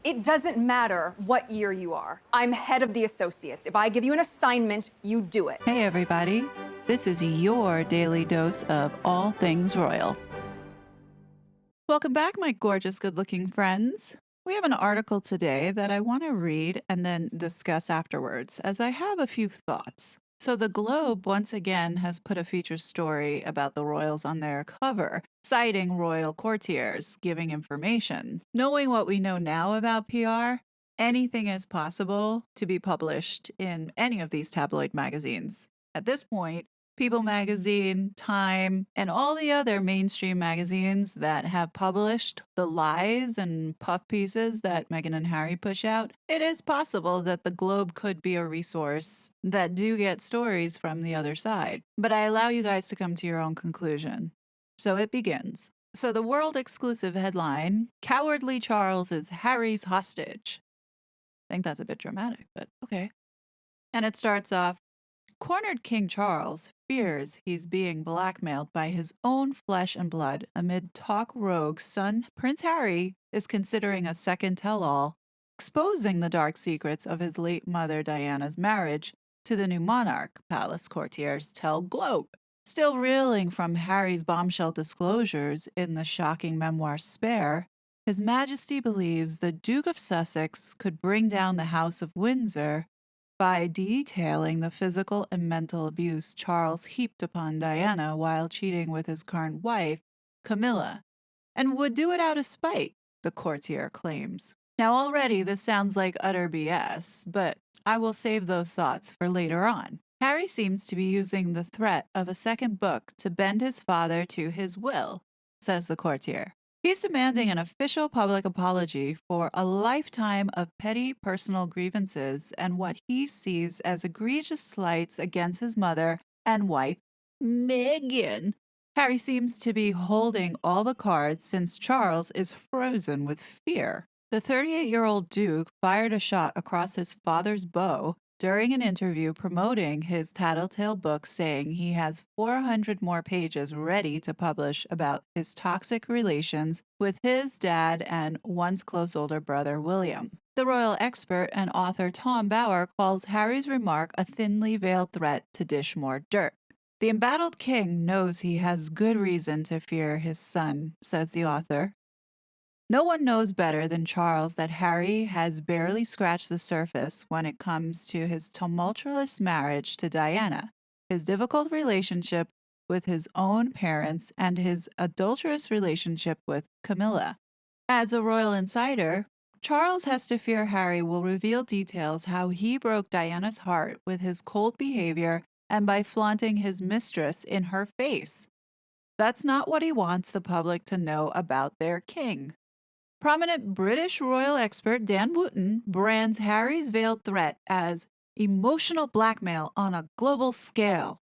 It doesn't matter what year you are. I'm head of the associates. If I give you an assignment, you do it. Hey, everybody. This is your daily dose of all things royal. Welcome back, my gorgeous, good looking friends. We have an article today that I want to read and then discuss afterwards, as I have a few thoughts. So, the Globe once again has put a feature story about the royals on their cover, citing royal courtiers giving information. Knowing what we know now about PR, anything is possible to be published in any of these tabloid magazines. At this point, People magazine, Time, and all the other mainstream magazines that have published the lies and puff pieces that Meghan and Harry push out, it is possible that the Globe could be a resource that do get stories from the other side. But I allow you guys to come to your own conclusion. So it begins. So the world exclusive headline, Cowardly Charles is Harry's hostage. I think that's a bit dramatic, but okay. And it starts off, cornered King Charles fears he's being blackmailed by his own flesh and blood amid talk rogue son Prince Harry is considering a second tell-all, exposing the dark secrets of his late mother Diana's marriage to the new monarch, palace courtiers tell Globe. Still reeling from Harry's bombshell disclosures in the shocking memoir Spare, His Majesty believes the Duke of Sussex could bring down the House of Windsor by detailing the physical and mental abuse Charles heaped upon Diana while cheating with his current wife, Camilla, and would do it out of spite, the courtier claims. Now, already this sounds like utter BS, but I will save those thoughts for later on. Harry seems to be using the threat of a second book to bend his father to his will, says the courtier. He's demanding an official public apology for a lifetime of petty personal grievances and what he sees as egregious slights against his mother and wife, Meghan. Harry seems to be holding all the cards since Charles is frozen with fear. The 38-year-old Duke fired a shot across his father's bow during an interview promoting his tattletale book, saying he has 400 more pages ready to publish about his toxic relations with his dad and once close older brother William. The royal expert and author Tom Bower calls Harry's remark a thinly veiled threat to dish more dirt. The embattled king knows he has good reason to fear his son, says the author. No one knows better than Charles that Harry has barely scratched the surface when it comes to his tumultuous marriage to Diana, his difficult relationship with his own parents, and his adulterous relationship with Camilla. As a royal insider, Charles has to fear Harry will reveal details how he broke Diana's heart with his cold behavior and by flaunting his mistress in her face. That's not what he wants the public to know about their king. Prominent British royal expert Dan Wootton brands Harry's veiled threat as emotional blackmail on a global scale.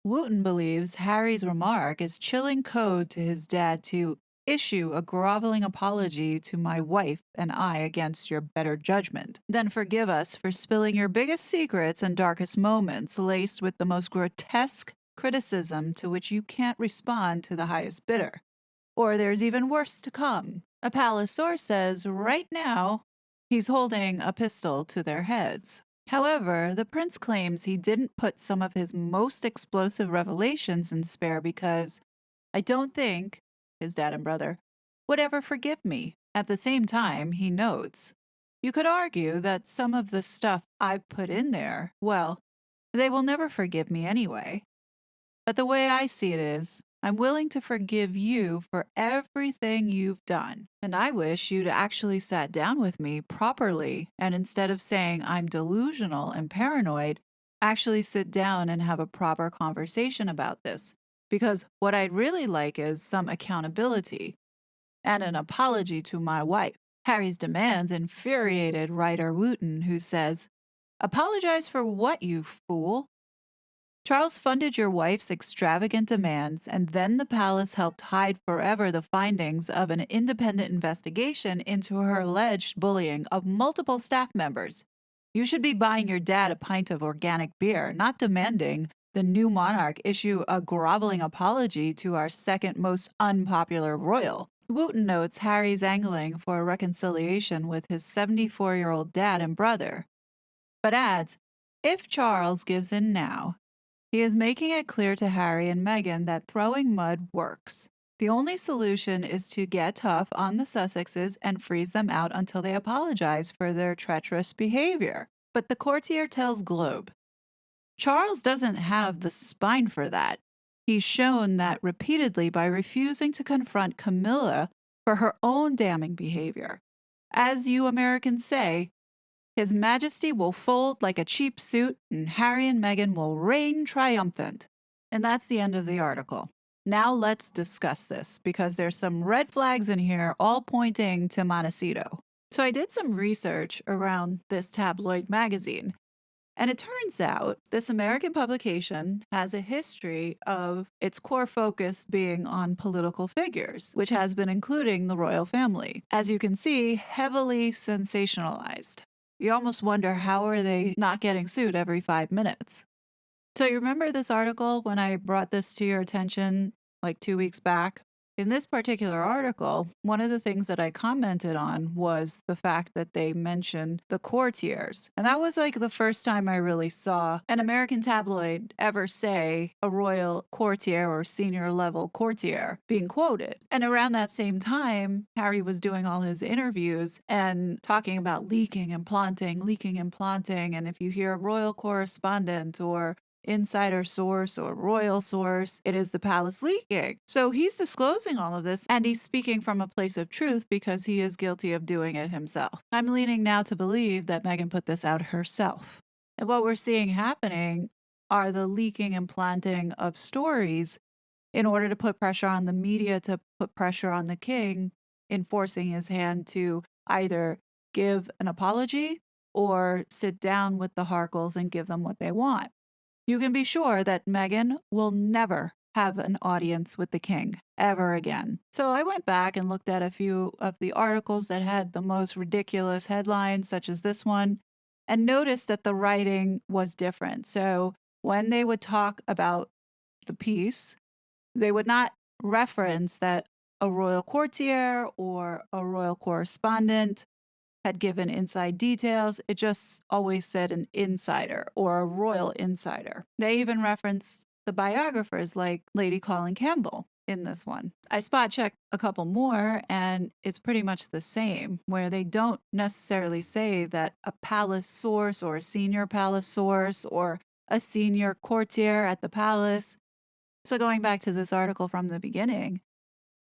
Wootton believes Harry's remark is chilling code to his dad to issue a groveling apology to my wife and I against your better judgment. Then forgive us for spilling your biggest secrets and darkest moments, laced with the most grotesque criticism to which you can't respond to the highest bidder. Or there's even worse to come. A palace source says right now he's holding a pistol to their heads. However, the prince claims he didn't put some of his most explosive revelations in Spare because I don't think his dad and brother would ever forgive me. At the same time, he notes, you could argue that some of the stuff I've put in there, well, they will never forgive me anyway. But the way I see it is, I'm willing to forgive you for everything you've done. And I wish you'd actually sat down with me properly and instead of saying I'm delusional and paranoid, actually sit down and have a proper conversation about this. Because what I'd really like is some accountability and an apology to my wife. Harry's demands infuriated writer Wootton, who says, apologize for what, you fool? Charles funded your wife's extravagant demands, and then the palace helped hide forever the findings of an independent investigation into her alleged bullying of multiple staff members. You should be buying your dad a pint of organic beer, not demanding the new monarch issue a groveling apology to our second most unpopular royal. Wooten notes Harry's angling for a reconciliation with his 74-year-old dad and brother, but adds, if Charles gives in now, he is making it clear to Harry and Meghan that throwing mud works. The only solution is to get tough on the Sussexes and freeze them out until they apologize for their treacherous behavior. But the courtier tells Globe, Charles doesn't have the spine for that. He's shown that repeatedly by refusing to confront Camilla for her own damning behavior. As you Americans say, His Majesty will fold like a cheap suit and Harry and Meghan will reign triumphant. And that's the end of the article. Now let's discuss this because there's some red flags in here all pointing to Montecito. So I did some research around this tabloid magazine. And it turns out this American publication has a history of its core focus being on political figures, which has been including the royal family. As you can see, heavily sensationalized. You almost wonder how are they not getting sued every 5 minutes. So you remember this article when I brought this to your attention like 2 weeks back? In this particular article, one of the things that I commented on was the fact that they mentioned the courtiers. And that was like the first time I really saw an American tabloid ever say a royal courtier or senior level courtier being quoted. And around that same time, Harry was doing all his interviews and talking about leaking and planting. And if you hear a royal correspondent or insider source or royal source, it is the palace leaking. So he's disclosing all of this and he's speaking from a place of truth because he is guilty of doing it himself. I'm leaning now to believe that Meghan put this out herself. And what we're seeing happening are the leaking and planting of stories in order to put pressure on the media, to put pressure on the king, enforcing his hand to either give an apology or sit down with the Harkles and give them what they want. You can be sure that Meghan will never have an audience with the king ever again. So I went back and looked at a few of the articles that had the most ridiculous headlines, such as this one, and noticed that the writing was different. So when they would talk about the piece, they would not reference that a royal courtier or a royal correspondent had given inside details. It just always said an insider or a royal insider. They even referenced the biographers like Lady Colin Campbell in this one. I spot checked a couple more and it's pretty much the same, where they don't necessarily say that a palace source or a senior palace source or a senior courtier at the palace. So going back to this article from the beginning,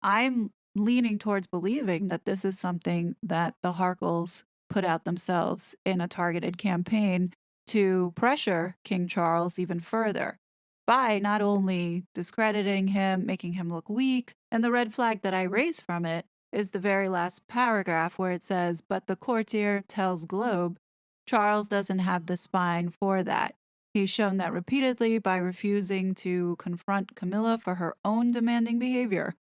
I'm leaning towards believing that this is something that the Harkles put out themselves in a targeted campaign to pressure King Charles even further by not only discrediting him, making him look weak, and the red flag that I raise from it is the very last paragraph where it says, but the courtier tells Globe, Charles doesn't have the spine for that. He's shown that repeatedly by refusing to confront Camilla for her own demanding behavior.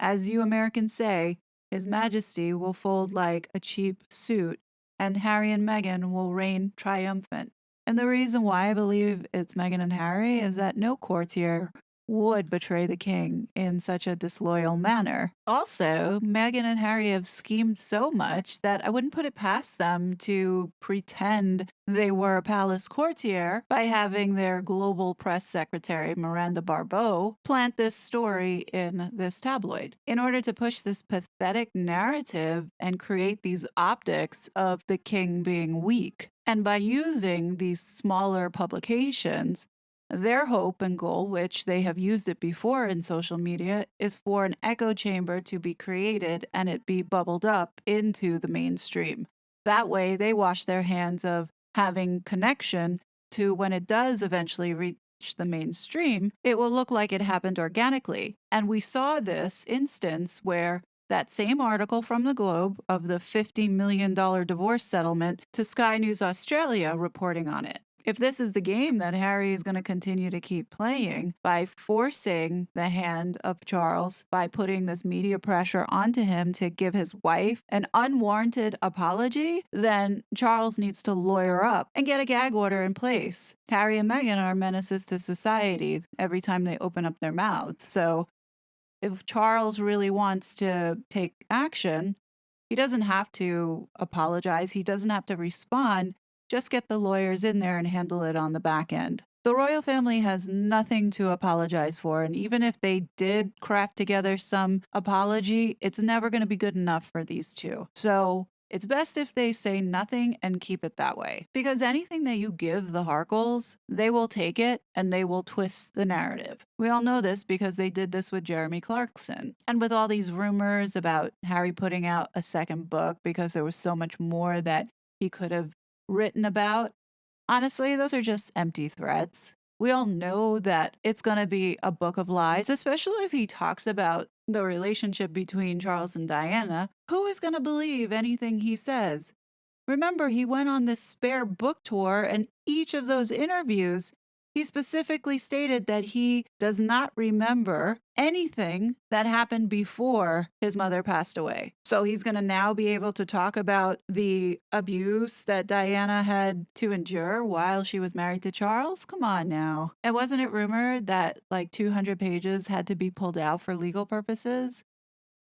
As you Americans say, His Majesty will fold like a cheap suit, and Harry and Meghan will reign triumphant. And the reason why I believe it's Meghan and Harry is that no courtier would betray the king in such a disloyal manner. Also, Meghan and Harry have schemed so much that I wouldn't put it past them to pretend they were a palace courtier by having their global press secretary, Miranda Barbeau, plant this story in this tabloid in order to push this pathetic narrative and create these optics of the king being weak. And by using these smaller publications, their hope and goal, which they have used it before in social media, is for an echo chamber to be created and it be bubbled up into the mainstream. That way, they wash their hands of having connection to when it does eventually reach the mainstream, it will look like it happened organically. And we saw this instance where that same article from the Globe of the $50 million divorce settlement to Sky News Australia reporting on it. If this is the game that Harry is going to continue to keep playing by forcing the hand of Charles, by putting this media pressure onto him to give his wife an unwarranted apology, then Charles needs to lawyer up and get a gag order in place. Harry and Meghan are menaces to society every time they open up their mouths. So if Charles really wants to take action, he doesn't have to apologize. He doesn't have to respond. Just get the lawyers in there and handle it on the back end. The royal family has nothing to apologize for, and even if they did craft together some apology, it's never going to be good enough for these two. So it's best if they say nothing and keep it that way. Because anything that you give the Harkles, they will take it and they will twist the narrative. We all know this because they did this with Jeremy Clarkson. And with all these rumors about Harry putting out a second book because there was so much more that he could have written about, honestly, those are just empty threats. We all know that it's going to be a book of lies, especially if he talks about the relationship between Charles and Diana. Who is going to believe anything he says? Remember, he went on this spare book tour, and each of those interviews, he specifically stated that he does not remember anything that happened before his mother passed away. So he's going to now be able to talk about the abuse that Diana had to endure while she was married to Charles? Come on now. And wasn't it rumored that like 200 pages had to be pulled out for legal purposes?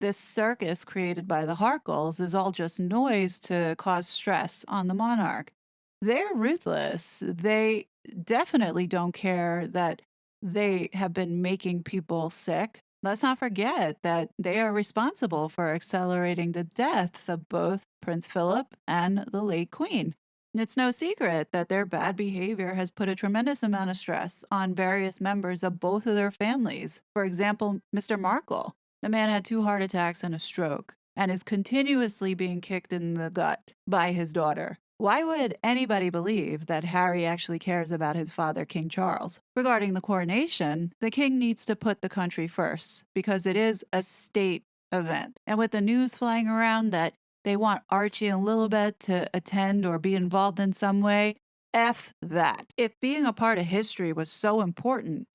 This circus created by the Harkles is all just noise to cause stress on the monarch. They're ruthless. They definitely don't care that they have been making people sick. Let's not forget that they are responsible for accelerating the deaths of both Prince Philip and the late Queen. It's no secret that their bad behavior has put a tremendous amount of stress on various members of both of their families. For example, Mr. Markle. The man had 2 heart attacks and a stroke and is continuously being kicked in the gut by his daughter. Why would anybody believe that Harry actually cares about his father, King Charles? Regarding the coronation, the king needs to put the country first because it is a state event. And with the news flying around that they want Archie and Lilibet to attend or be involved in some way, F that. If being a part of history was so important,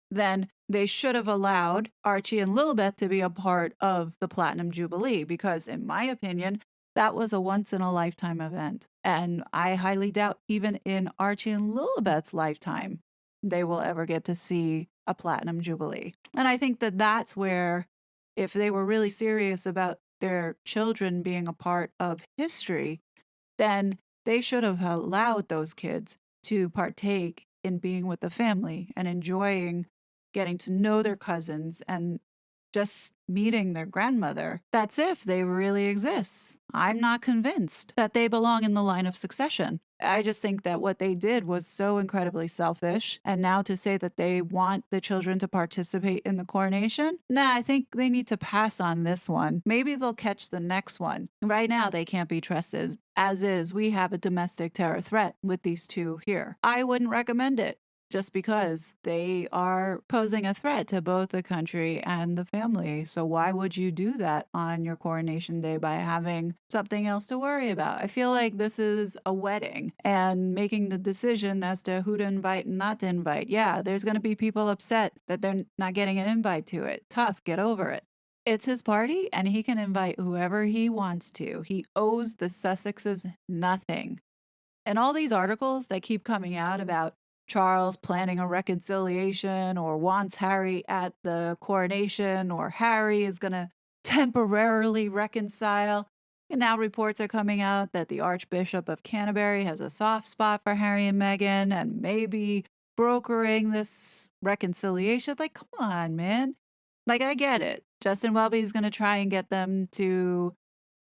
then they should have allowed Archie and Lilibet to be a part of the Platinum Jubilee because, in my opinion, that was a once-in-a-lifetime event. And I highly doubt even in Archie and Lilibet's lifetime they will ever get to see a Platinum Jubilee. And I think that that's where, if they were really serious about their children being a part of history, then they should have allowed those kids to partake in being with the family and enjoying getting to know their cousins and just meeting their grandmother. That's if they really exist. I'm not convinced that they belong in the line of succession. I just think that what they did was so incredibly selfish. And now to say that they want the children to participate in the coronation, nah, I think they need to pass on this one. Maybe they'll catch the next one. Right now, they can't be trusted. As is, we have a domestic terror threat with these two here. I wouldn't recommend it, just because they are posing a threat to both the country and the family. So why would you do that on your coronation day by having something else to worry about? I feel like this is a wedding and making the decision as to who to invite and not to invite. Yeah, there's going to be people upset that they're not getting an invite to it. Tough, get over it. It's his party and he can invite whoever he wants to. He owes the Sussexes nothing. And all these articles that keep coming out about Charles planning a reconciliation or wants Harry at the coronation or Harry is going to temporarily reconcile. And now reports are coming out that the Archbishop of Canterbury has a soft spot for Harry and Meghan and maybe brokering this reconciliation. Like, come on, man. Like, I get it. Justin Welby's going to try and get them to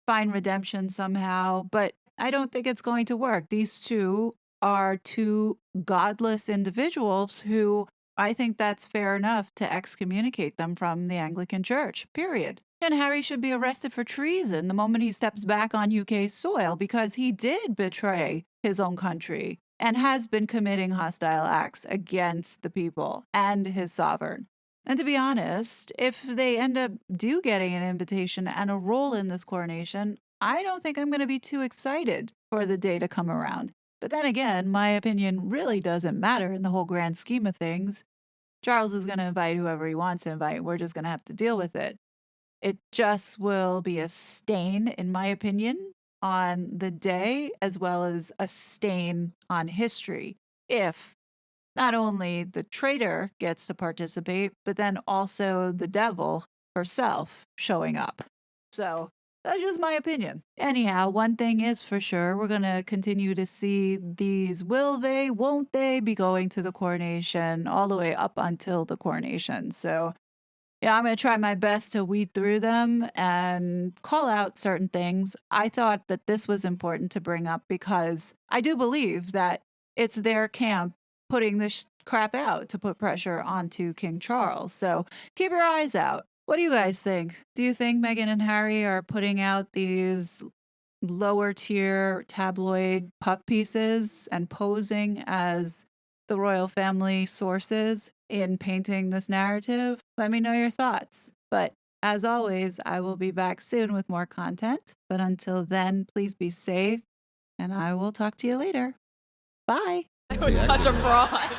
find redemption somehow, but I don't think it's going to work. These two are two godless individuals who I think that's fair enough to excommunicate them from the Anglican Church, period. And Harry should be arrested for treason the moment he steps back on UK soil because he did betray his own country and has been committing hostile acts against the people and his sovereign. And to be honest, if they end up getting an invitation and a role in this coronation, I don't think I'm going to be too excited for the day to come around. But then again, my opinion really doesn't matter in the whole grand scheme of things. Charles is going to invite whoever he wants to invite. We're just going to have to deal with it. It just will be a stain, in my opinion, on the day, as well as a stain on history, if not only the traitor gets to participate, but then also the devil herself showing up. So that's just my opinion. Anyhow, one thing is for sure, we're going to continue to see these will they, won't they be going to the coronation all the way up until the coronation. So yeah, I'm going to try my best to weed through them and call out certain things. I thought that this was important to bring up because I do believe that it's their camp putting this crap out to put pressure onto King Charles. So keep your eyes out. What do you guys think? Do you think Meghan and Harry are putting out these lower tier tabloid puff pieces and posing as the royal family sources in painting this narrative? Let me know your thoughts. But as always, I will be back soon with more content. But until then, please be safe, and I will talk to you later. Bye. I was such a fraud.